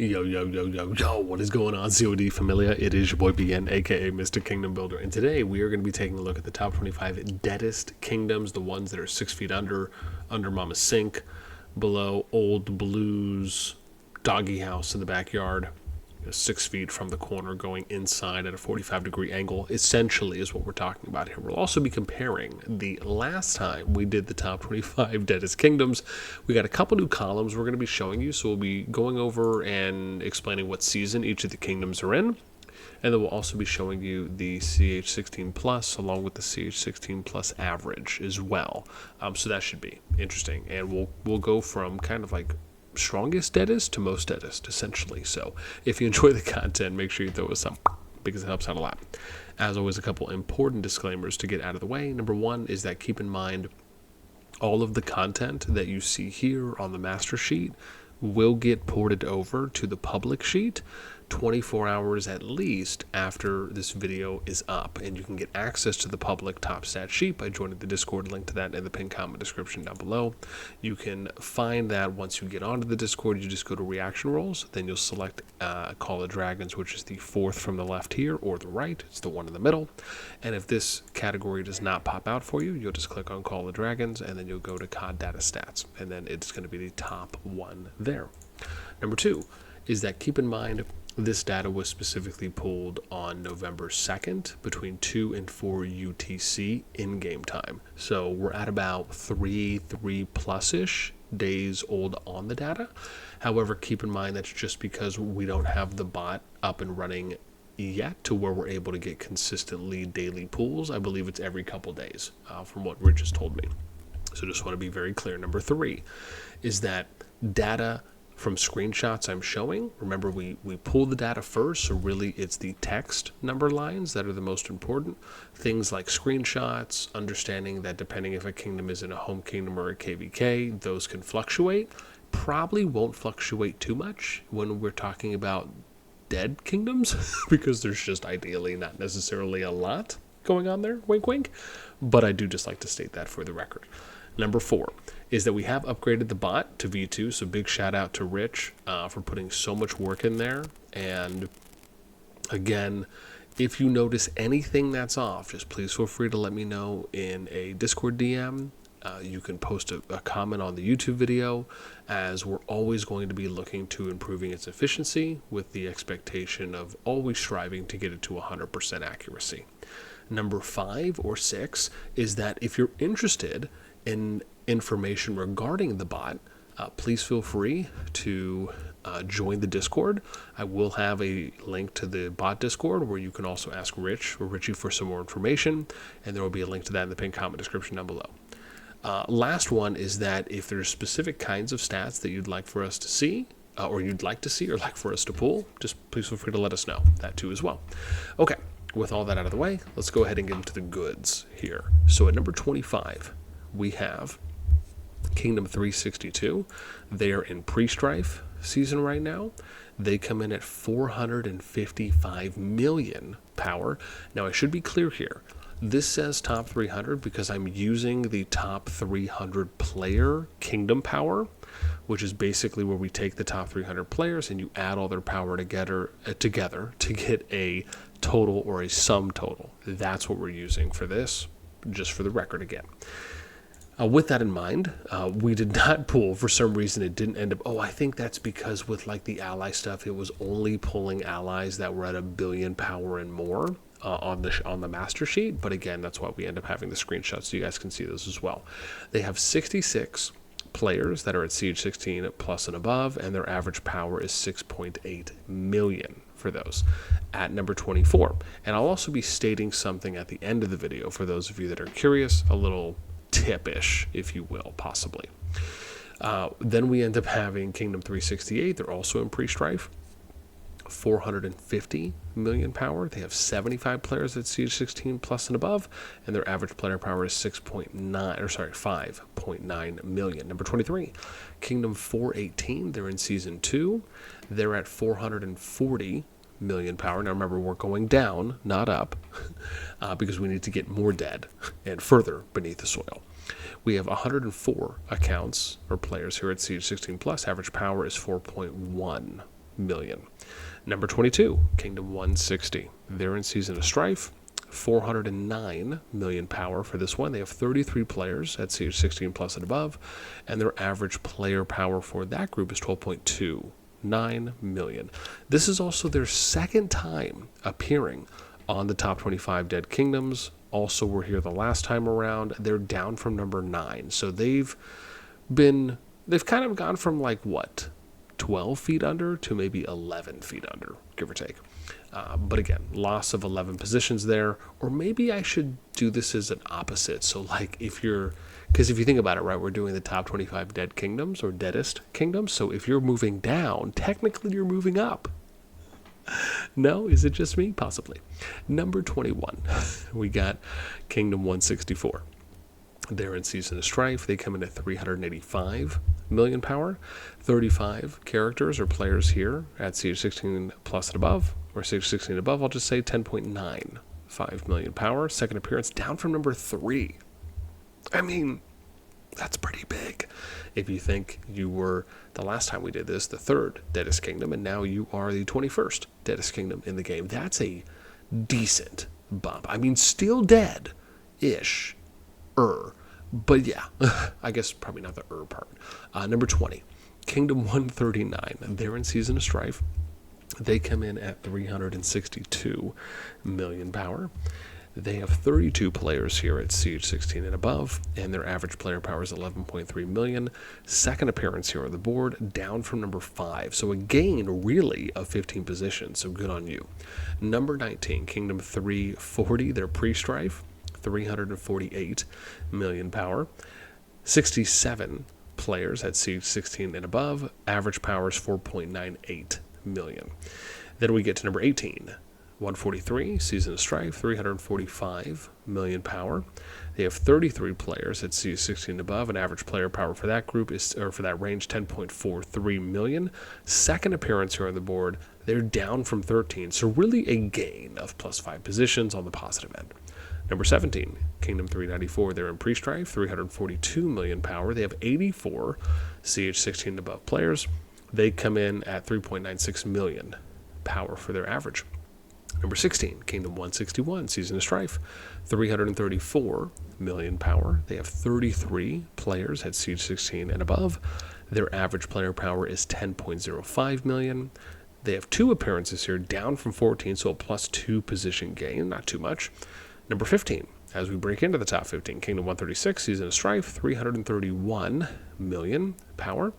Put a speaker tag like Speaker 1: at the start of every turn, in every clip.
Speaker 1: Yo, yo, yo, yo, yo, what is going on, COD Familia? It is your boy BN, aka Mr. Kingdom Builder, and today we are going to be taking a look at the top 25 deadest kingdoms, the ones that are 6 feet under Mama's sink, below Old Blue's doggy house in the backyard, 6 feet from the corner going inside at a 45-degree angle, essentially is what we're talking about here. We'll also be comparing the last time we did the top 25 deadest kingdoms. We got a couple new columns we're going to be showing you, so we'll be going over and explaining what season each of the kingdoms are in. And then we'll also be showing you the CH16 Plus along with the CH16 Plus average as well. So that should be interesting. And we'll go from kind of like strongest deadest to most deadest, essentially. So if you enjoy the content, make sure you throw us some, because it helps out a lot. As always, a couple important disclaimers to get out of the way. Number one is that keep in mind all of the content that you see here on the master sheet will get ported over to the public sheet 24 hours at least after this video is up, and you can get access to the public top stat sheet by joining the Discord. Link to that in the pinned comment description down below. You can find that once you get onto the Discord. You just go to reaction rolls, then you'll select Call of Dragons, which is the fourth from the left here, or the right, it's the one in the middle. And if this category does not pop out for you, you'll just click on Call of Dragons, and then you'll go to COD data stats, and then it's going to be the top one there. Number two is that keep in mind this data was specifically pulled on November 2nd between 2 and 4 UTC in-game time. So we're at about 3 plus-ish days old on the data. However, keep in mind that's just because we don't have the bot up and running yet to where we're able to get consistently daily pulls. I believe it's every couple days from what Rich has told me. So just want to be very clear. Number three is that data from screenshots I'm showing. Remember, we pull the data first, so really it's the text number lines that are the most important. Things like screenshots, understanding that depending if a kingdom is in a home kingdom or a KVK, those can fluctuate. Probably won't fluctuate too much when we're talking about dead kingdoms because there's just ideally not necessarily a lot going on there, wink wink, but I do just like to state that for the record. Number four is that we have upgraded the bot to V2, so big shout out to Rich for putting so much work in there. And again, if you notice anything that's off, just please feel free to let me know in a Discord DM. You can post a comment on the YouTube video, as we're always going to be looking to improving its efficiency with the expectation of always striving to get it to 100% accuracy. Number 5 or 6 is that if you're interested in information regarding the bot, please feel free to join the Discord. I will have a link to the bot Discord where you can also ask Rich or Richie for some more information, and there will be a link to that in the pinned comment description down below. Last one is that if there's specific kinds of stats that you'd like for us to see, or you'd like to see or like for us to pull, just please feel free to let us know that too as well. Okay, with all that out of the way, let's go ahead and get into the goods here. So at number 25, we have Kingdom 362. They are in pre-strife season right now. They come in at 455 million power. Now, I should be clear here. This says top 300 because I'm using the top 300 player kingdom power, which is basically where we take the top 300 players and you add all their power together to get a total or a sum total. That's what we're using for this, just for the record again. With that in mind, we did not pull, for some reason it didn't end up, I think that's because with like the ally stuff, it was only pulling allies that were at 1 billion power and more on the master sheet. But again, that's why we end up having the screenshots so you guys can see those as well. They have 66 players that are at CH16 plus and above, and their average power is 6.8 million for those at number 24. And I'll also be stating something at the end of the video for those of you that are curious, a little tip-ish, if you will, possibly. Then we end up having Kingdom 368. They're also in pre-strife. 450 million power. They have 75 players at CH16 plus and above, and their average player power is 5.9 million. Number 23, Kingdom 418. They're in season 2. They're at 440 million power. Now remember, we're going down, not up, because we need to get more dead and further beneath the soil. We have 104 accounts or players here at CH16 Plus. Average power is 4.1 million. Number 22, Kingdom 160. They're in Season of Strife. 409 million power for this one. They have 33 players at Siege 16 plus and above, and their average player power for that group is 12.29 million. This is also their second time appearing on the top 25 Dead Kingdoms. Also were here the last time around. They're down from number 9. So they've kind of gone from like what? 12 feet under to maybe 11 feet under, give or take. But again, loss of 11 positions there. Or maybe I should do this as an opposite. So like because if you think about it, right, we're doing the top 25 dead kingdoms or deadest kingdoms. So if you're moving down, technically you're moving up. No? Is it just me? Possibly. Number 21, we got Kingdom 164. They're in Season of Strife. They come in at 385 million power. 35 characters or players here at Siege 16 plus and above, or Siege 16 and above. I'll just say 10.95 million power. Second appearance down from number 3. I mean, that's pretty big. If you think you were, the last time we did this, the third deadest kingdom, and now you are the 21st deadest kingdom in the game. That's a decent bump. I mean, still dead-ish. But yeah, I guess probably not the part. Number 20, Kingdom 139. They're in Season of Strife. They come in at 362 million power. They have 32 players here at Siege 16 and above, and their average player power is 11.3 million. Second appearance here on the board, down from number 5. So a gain, really, of 15 positions, so good on you. Number 19, Kingdom 340. They're pre-Strife. 348 million power. 67 players at Siege 16 and above. Average power is 4.98 million. Then we get to number 18, 143, Season of Strife, 345 million power. They have 33 players at Siege 16 and above, and average player power for that group is, or for that range, 10.43 million. Second appearance here on the board, they're down from 13, so really a gain of plus 5 positions on the positive end. Number 17, Kingdom 394. They're in pre-Strife, 342 million power. They have 84 Siege 16 and above players. They come in at 3.96 million power for their average. Number 16, Kingdom 161, Season of Strife, 334 million power. They have 33 players at Siege 16 and above. Their average player power is 10.05 million. They have 2 appearances here, down from 14, so a plus 2 position gain, not too much. Number 15, as we break into the top 15, Kingdom 136, Season of Strife, 331 million power.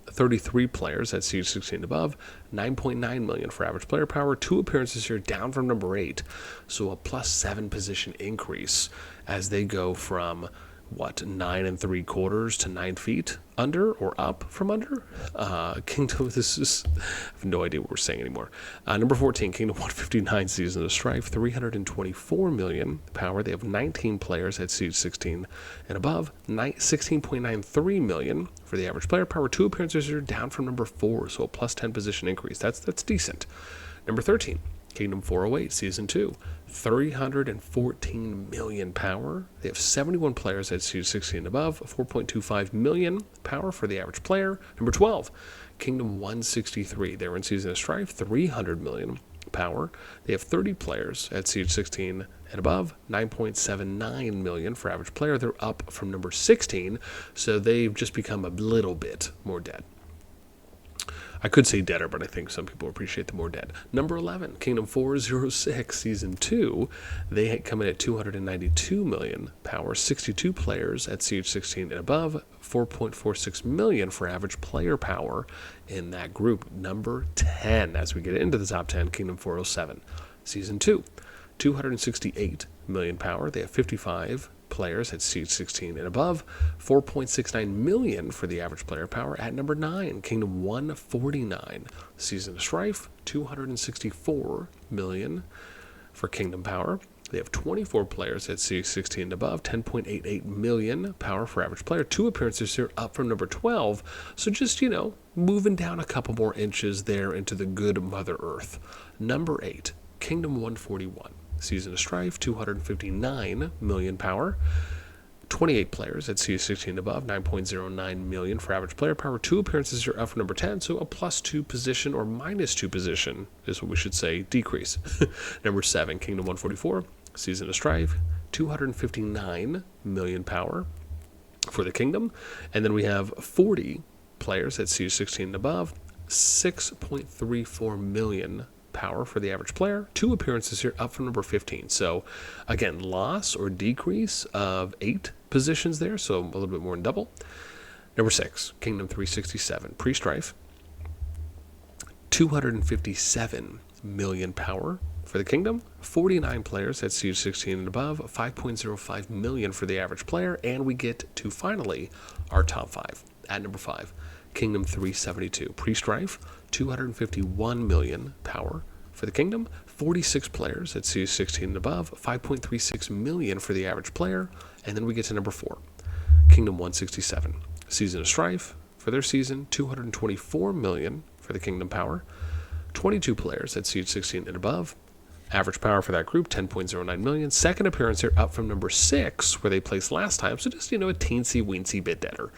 Speaker 1: 33 players at Siege 16 and above, 9.9 million for average player power. 2 appearances here, down from number 8, so a plus 7 position increase as they go from 9 3/4 to 9 feet under or up from under. Kingdom, this is, I have no idea what we're saying anymore. Number 14, Kingdom 159, Season of Strife, 324 million power. They have 19 players at Siege 16 and above, 16.93 million for the average player power. 2 appearances are down from number 4, so a plus 10 position increase. That's decent. Number 13, Kingdom 408, Season 2, 314 million power. They have 71 players at Siege 16 and above, 4.25 million power for the average player. Number 12, Kingdom 163. They're in Season of Strife, 300 million power. They have 30 players at Siege 16 and above, 9.79 million for average player. They're up from number 16, so they've just become a little bit more dead. I could say deader, but I think some people appreciate the more dead. Number 11, Kingdom 406, Season 2. They come in at 292 million power, 62 players at Siege 16 and above, 4.46 million for average player power in that group. Number 10, as we get into the top 10, Kingdom 407, Season 2. 268 million power. They have 55 players at Siege 16 and above, 4.69 million for the average player power. At number 9, Kingdom 149, Season of Strife, 264 million for Kingdom power. They have 24 players at Siege 16 and above, 10.88 million power for average player. 2 appearances here, up from number 12. So just, moving down a couple more inches there into the good Mother Earth. Number 8, Kingdom 141. Season of Strife, 259 million power. 28 players at CS16 and above, 9.09 million for average player power. 2 appearances, you're up from number 10, so a +2 position or -2 position is what we should say, decrease. Number 7, Kingdom 144, Season of Strife, 259 million power for the Kingdom. And then we have 40 players at CS16 and above, 6.34 million power for the average player. 2 appearances here, up from number 15. So again, loss or decrease of 8 positions there, so a little bit more than double. Number 6, Kingdom 367, pre-strife, 257 million power for the Kingdom. 49 players at CS16 and above, 5.05 million for the average player. And we get to finally our top 5. At number 5, Kingdom 372, pre-strife, 251 million power for the Kingdom. 46 players at CS16 and above, 5.36 million for the average player. And then we get to number 4, Kingdom 167, Season of Strife, for their season, 224 million for the Kingdom power. 22 players at CS16 and above, average power for that group, 10.09 million. Second appearance here, up from number 6, where they placed last time, so just, a teensy-weensy bit better.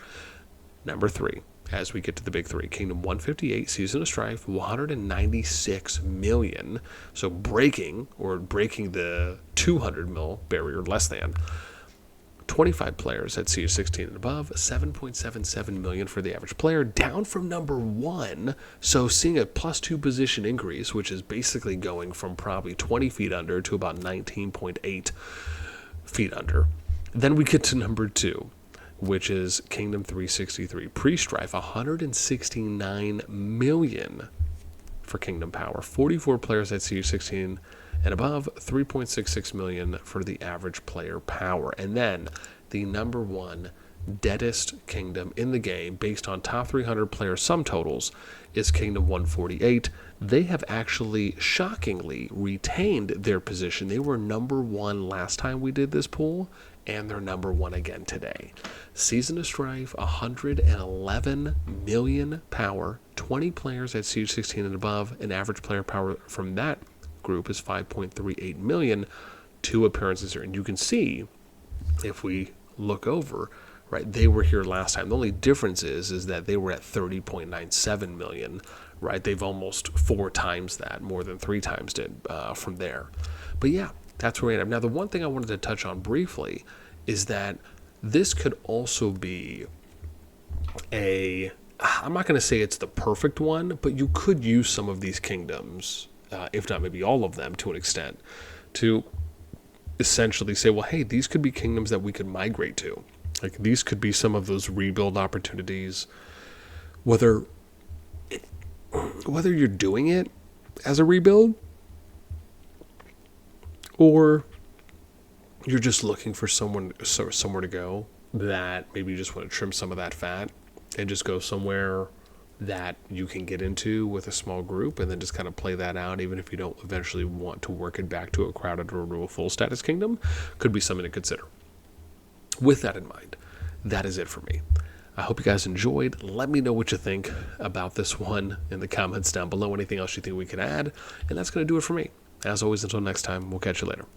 Speaker 1: Number 3, as we get to the big 3, Kingdom 158, Season of Strife, 196 million. So breaking the 200 mil barrier, less than. 25 players at CS16 and above, 7.77 million for the average player, down from number 1. So seeing a +2 position increase, which is basically going from probably 20 feet under to about 19.8 feet under. Then we get to number 2, which is Kingdom 363, pre-strife, 169 million for Kingdom power. 44 players at CS16 and above, 3.66 million for the average player power. And then the number 1 deadest kingdom in the game, based on top 300 player sum totals, is Kingdom 148. They have actually shockingly retained their position. They were number 1 last time we did this pool, and they're number 1 again today. Season of Strife, 111 million power, 20 players at CS16 and above, and average player power from that group is 5.38 million. 2 appearances here, and you can see, if we look over, right, they were here last time. The only difference is that they were at 30.97 million, right? They've almost 4 times that, more than 3 times did from there. But yeah, that's where we end up. Now, the one thing I wanted to touch on briefly is that this could also be I'm not going to say it's the perfect one, but you could use some of these kingdoms, if not maybe all of them to an extent, to essentially say, well, hey, these could be kingdoms that we could migrate to. Like, these could be some of those rebuild opportunities, whether you're doing it as a rebuild or you're just looking for somewhere to go, that maybe you just want to trim some of that fat and just go somewhere that you can get into with a small group, and then just kind of play that out, even if you don't eventually want to work it back to a crowded or to a full status kingdom. Could be something to consider. With that in mind, that is it for me. I hope you guys enjoyed. Let me know what you think about this one in the comments down below. Anything else you think we could add. And that's going to do it for me. As always, until next time, we'll catch you later.